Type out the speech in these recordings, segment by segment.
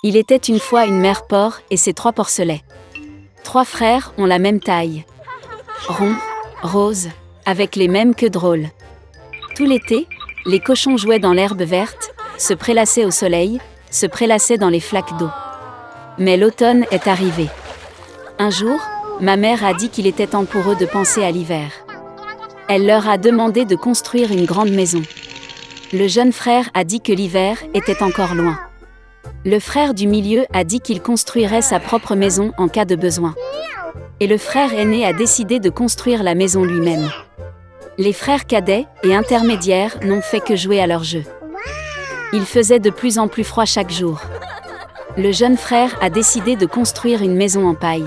Il était une fois une mère porc et ses 3 porcelets. 3 frères ont la même taille. Ronds, roses, avec les mêmes queues drôles. Tout l'été, les cochons jouaient dans l'herbe verte, se prélassaient au soleil, se prélassaient dans les flaques d'eau. Mais l'automne est arrivé. Un jour, ma mère a dit qu'il était temps pour eux de penser à l'hiver. Elle leur a demandé de construire une grande maison. Le jeune frère a dit que l'hiver était encore loin. Le frère du milieu a dit qu'il construirait sa propre maison en cas de besoin. Et le frère aîné a décidé de construire la maison lui-même. Les frères cadets et intermédiaires n'ont fait que jouer à leur jeu. Il faisait de plus en plus froid chaque jour. Le jeune frère a décidé de construire une maison en paille.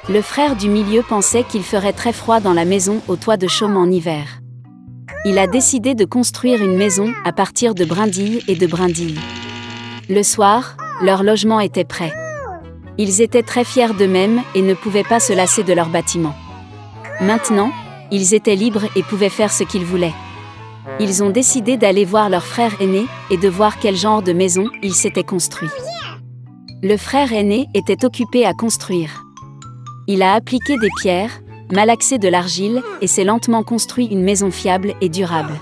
Le frère du milieu pensait qu'il ferait très froid dans la maison au toit de chaume en hiver. Il a décidé de construire une maison à partir de brindilles et de brindilles. Le soir, leur logement était prêt. Ils étaient très fiers d'eux-mêmes et ne pouvaient pas se lasser de leur bâtiment. Maintenant, ils étaient libres et pouvaient faire ce qu'ils voulaient. Ils ont décidé d'aller voir leur frère aîné et de voir quel genre de maison il s'était construit. Le frère aîné était occupé à construire. Il a appliqué des pierres, malaxé de l'argile et s'est lentement construit une maison fiable et durable.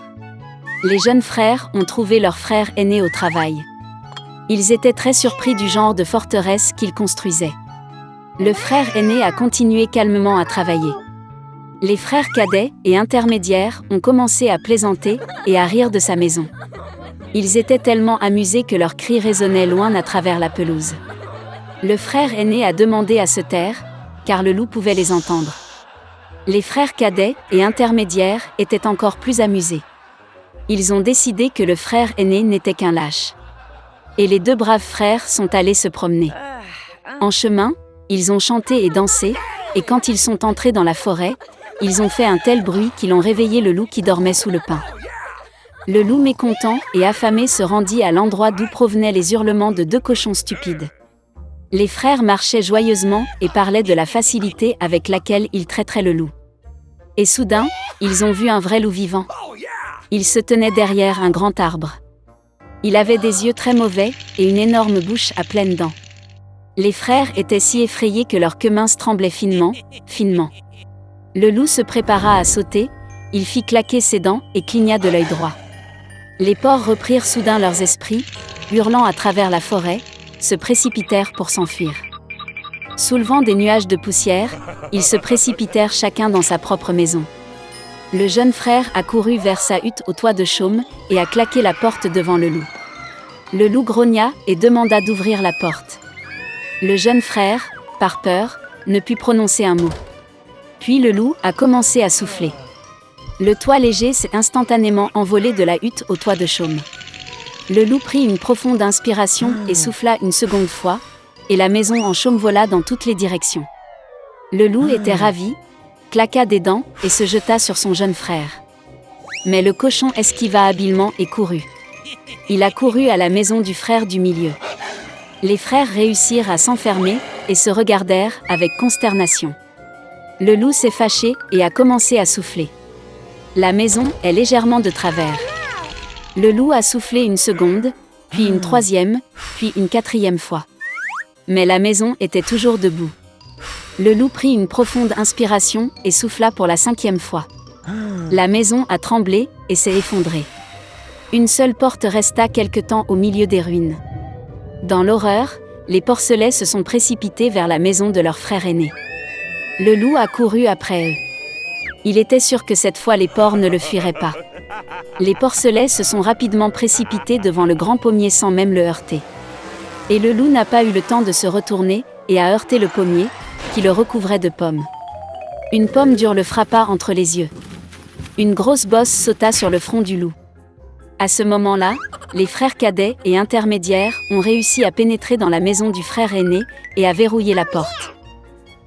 Les jeunes frères ont trouvé leur frère aîné au travail. Ils étaient très surpris du genre de forteresse qu'il construisait. Le frère aîné a continué calmement à travailler. Les frères cadets et intermédiaires ont commencé à plaisanter et à rire de sa maison. Ils étaient tellement amusés que leurs cris résonnaient loin à travers la pelouse. Le frère aîné a demandé à se taire, car le loup pouvait les entendre. Les frères cadets et intermédiaires étaient encore plus amusés. Ils ont décidé que le frère aîné n'était qu'un lâche. Et les 2 braves frères sont allés se promener. En chemin, ils ont chanté et dansé, et quand ils sont entrés dans la forêt, ils ont fait un tel bruit qu'ils ont réveillé le loup qui dormait sous le pin. Le loup mécontent et affamé se rendit à l'endroit d'où provenaient les hurlements de 2 cochons stupides. Les frères marchaient joyeusement et parlaient de la facilité avec laquelle ils traiteraient le loup. Et soudain, ils ont vu un vrai loup vivant. Il se tenait derrière un grand arbre. Il avait des yeux très mauvais et une énorme bouche à pleines dents. Les frères étaient si effrayés que leurs queues minces tremblaient finement, finement. Le loup se prépara à sauter, il fit claquer ses dents et cligna de l'œil droit. Les porcs reprirent soudain leurs esprits, hurlant à travers la forêt, se précipitèrent pour s'enfuir. Soulevant des nuages de poussière, ils se précipitèrent chacun dans sa propre maison. Le jeune frère a couru vers sa hutte au toit de chaume et a claqué la porte devant le loup. Le loup grogna et demanda d'ouvrir la porte. Le jeune frère, par peur, ne put prononcer un mot. Puis le loup a commencé à souffler. Le toit léger s'est instantanément envolé de la hutte au toit de chaume. Le loup prit une profonde inspiration et souffla une seconde fois, et la maison en chaume vola dans toutes les directions. Le loup était ravi, claqua des dents et se jeta sur son jeune frère. Mais le cochon esquiva habilement et courut. Il a couru à la maison du frère du milieu. Les frères réussirent à s'enfermer et se regardèrent avec consternation. Le loup s'est fâché et a commencé à souffler. La maison est légèrement de travers. Le loup a soufflé une seconde, puis une 3e, puis une 4e fois. Mais la maison était toujours debout. Le loup prit une profonde inspiration et souffla pour la 5e fois. La maison a tremblé et s'est effondrée. Une seule porte resta quelque temps au milieu des ruines. Dans l'horreur, les porcelets se sont précipités vers la maison de leur frère aîné. Le loup a couru après eux. Il était sûr que cette fois les porcs ne le fuiraient pas. Les porcelets se sont rapidement précipités devant le grand pommier sans même le heurter. Et le loup n'a pas eu le temps de se retourner et a heurté le pommier, qui le recouvrait de pommes. Une pomme dure le frappa entre les yeux. Une grosse bosse sauta sur le front du loup. À ce moment-là, les frères cadets et intermédiaires ont réussi à pénétrer dans la maison du frère aîné et à verrouiller la porte.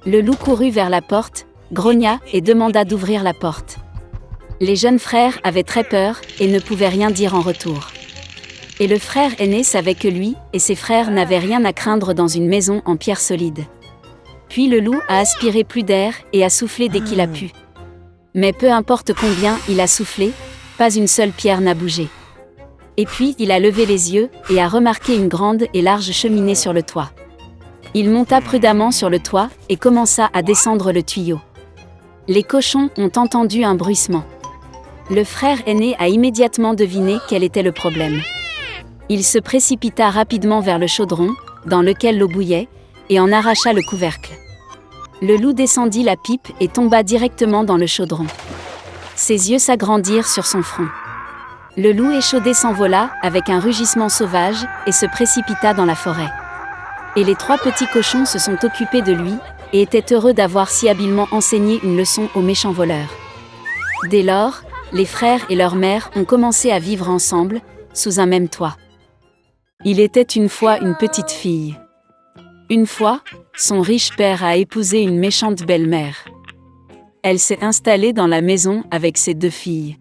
Le loup courut vers la porte, grogna et demanda d'ouvrir la porte. Les jeunes frères avaient très peur et ne pouvaient rien dire en retour. Et le frère aîné savait que lui et ses frères n'avaient rien à craindre dans une maison en pierre solide. Puis le loup a aspiré plus d'air et a soufflé dès qu'il a pu. Mais peu importe combien il a soufflé, pas une seule pierre n'a bougé. Et puis il a levé les yeux, et a remarqué une grande et large cheminée sur le toit. Il monta prudemment sur le toit, et commença à descendre le tuyau. Les cochons ont entendu un bruissement. Le frère aîné a immédiatement deviné quel était le problème. Il se précipita rapidement vers le chaudron, dans lequel l'eau bouillait, et en arracha le couvercle. Le loup descendit la pipe et tomba directement dans le chaudron. Ses yeux s'agrandirent sur son front. Le loup échaudé s'envola, avec un rugissement sauvage, et se précipita dans la forêt. Et les 3 petits cochons se sont occupés de lui, et étaient heureux d'avoir si habilement enseigné une leçon aux méchants voleurs. Dès lors, les frères et leur mère ont commencé à vivre ensemble, sous un même toit. Il était une fois une petite fille. Une fois, son riche père a épousé une méchante belle-mère. Elle s'est installée dans la maison avec ses 2 filles.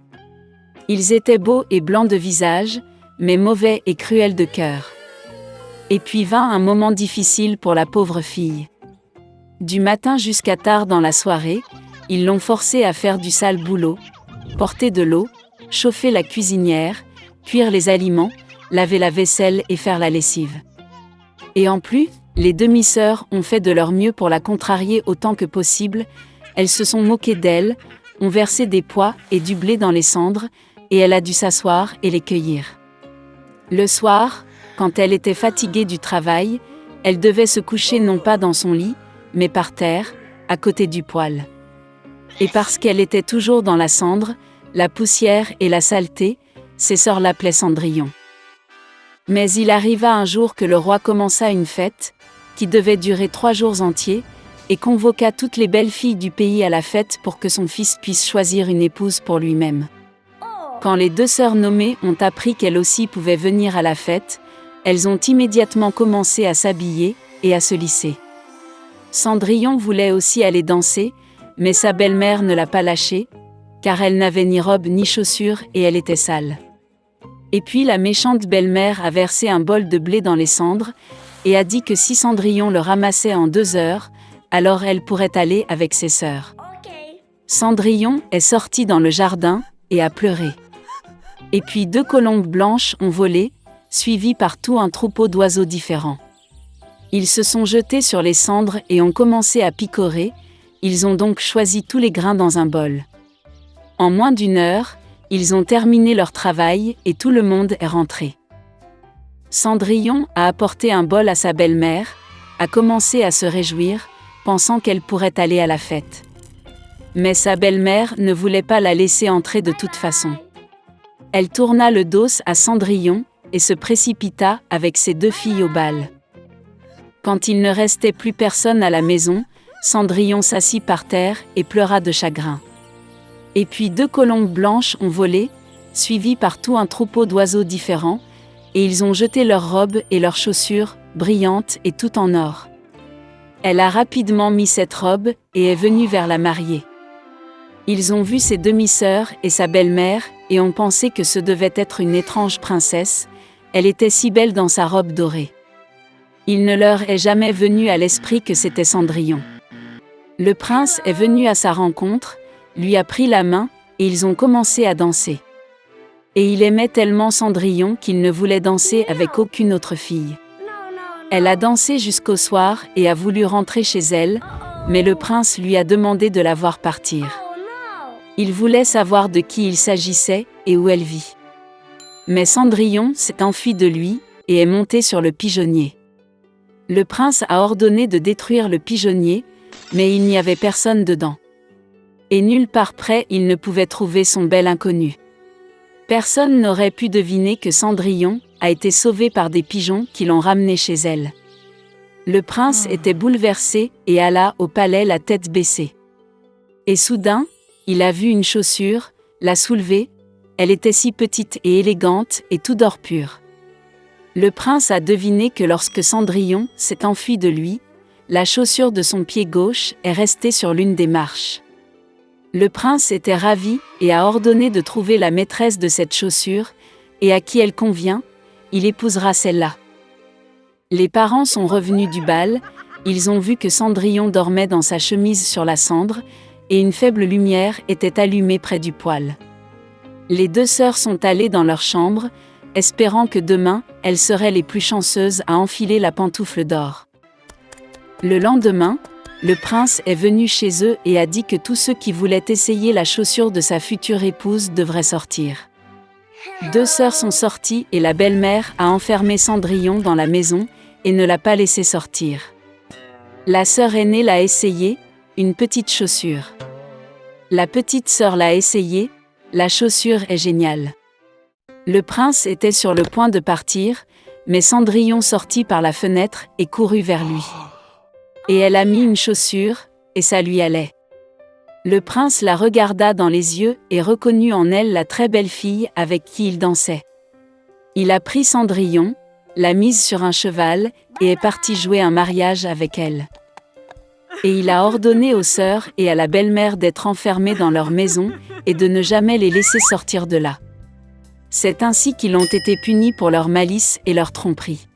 Ils étaient beaux et blancs de visage, mais mauvais et cruels de cœur. Et puis vint un moment difficile pour la pauvre fille. Du matin jusqu'à tard dans la soirée, ils l'ont forcée à faire du sale boulot, porter de l'eau, chauffer la cuisinière, cuire les aliments, laver la vaisselle et faire la lessive. Et en plus, les demi-sœurs ont fait de leur mieux pour la contrarier autant que possible. Elles se sont moquées d'elle, ont versé des pois et du blé dans les cendres, et elle a dû s'asseoir et les cueillir. Le soir, quand elle était fatiguée du travail, elle devait se coucher non pas dans son lit, mais par terre, à côté du poêle. Et parce qu'elle était toujours dans la cendre, la poussière et la saleté, ses sœurs l'appelaient Cendrillon. Mais il arriva un jour que le roi commença une fête, qui devait durer 3 jours entiers, et convoqua toutes les belles filles du pays à la fête pour que son fils puisse choisir une épouse pour lui-même. Quand les 2 sœurs nommées ont appris qu'elles aussi pouvaient venir à la fête, elles ont immédiatement commencé à s'habiller et à se lisser. Cendrillon voulait aussi aller danser, mais sa belle-mère ne l'a pas lâchée, car elle n'avait ni robe ni chaussures et elle était sale. Et puis la méchante belle-mère a versé un bol de blé dans les cendres, et a dit que si Cendrillon le ramassait en 2 heures, alors elle pourrait aller avec ses sœurs. Cendrillon est sortie dans le jardin, et a pleuré. Et puis 2 colombes blanches ont volé, suivies par tout un troupeau d'oiseaux différents. Ils se sont jetés sur les cendres et ont commencé à picorer, ils ont donc choisi tous les grains dans un bol. En moins d'1 heure, ils ont terminé leur travail et tout le monde est rentré. Cendrillon a apporté un bol à sa belle-mère, a commencé à se réjouir, pensant qu'elle pourrait aller à la fête. Mais sa belle-mère ne voulait pas la laisser entrer de toute façon. Elle tourna le dos à Cendrillon et se précipita avec ses 2 filles au bal. Quand il ne restait plus personne à la maison, Cendrillon s'assit par terre et pleura de chagrin. Et puis 2 colombes blanches ont volé, suivies par tout un troupeau d'oiseaux différents, et ils ont jeté leurs robes et leurs chaussures, brillantes et tout en or. Elle a rapidement mis cette robe et est venue vers la mariée. Ils ont vu ses demi-sœurs et sa belle-mère et ont pensé que ce devait être une étrange princesse, elle était si belle dans sa robe dorée. Il ne leur est jamais venu à l'esprit que c'était Cendrillon. Le prince est venu à sa rencontre, lui a pris la main et ils ont commencé à danser. Et il aimait tellement Cendrillon qu'il ne voulait danser avec aucune autre fille. Elle a dansé jusqu'au soir et a voulu rentrer chez elle, mais le prince lui a demandé de la voir partir. Il voulait savoir de qui il s'agissait et où elle vit. Mais Cendrillon s'est enfuie de lui et est montée sur le pigeonnier. Le prince a ordonné de détruire le pigeonnier, mais il n'y avait personne dedans. Et nulle part près il ne pouvait trouver son bel inconnu. Personne n'aurait pu deviner que Cendrillon a été sauvée par des pigeons qui l'ont ramenée chez elle. Le prince était bouleversé et alla au palais la tête baissée. Et soudain, il a vu une chaussure, l'a soulevée, elle était si petite et élégante et tout d'or pur. Le prince a deviné que lorsque Cendrillon s'est enfuie de lui, la chaussure de son pied gauche est restée sur l'une des marches. Le prince était ravi et a ordonné de trouver la maîtresse de cette chaussure, et à qui elle convient, il épousera celle-là. Les parents sont revenus du bal, ils ont vu que Cendrillon dormait dans sa chemise sur la cendre, et une faible lumière était allumée près du poêle. Les 2 sœurs sont allées dans leur chambre, espérant que demain, elles seraient les plus chanceuses à enfiler la pantoufle d'or. Le lendemain, le prince est venu chez eux et a dit que tous ceux qui voulaient essayer la chaussure de sa future épouse devraient sortir. 2 sœurs sont sorties et la belle-mère a enfermé Cendrillon dans la maison et ne l'a pas laissé sortir. La sœur aînée l'a essayé, une petite chaussure. La petite sœur l'a essayé, la chaussure est géniale. Le prince était sur le point de partir, mais Cendrillon sortit par la fenêtre et courut vers lui. Et elle a mis une chaussure, et ça lui allait. Le prince la regarda dans les yeux et reconnut en elle la très belle fille avec qui il dansait. Il a pris Cendrillon, l'a mise sur un cheval, et est parti jouer un mariage avec elle. Et il a ordonné aux sœurs et à la belle-mère d'être enfermées dans leur maison, et de ne jamais les laisser sortir de là. C'est ainsi qu'ils ont été punis pour leur malice et leur tromperie.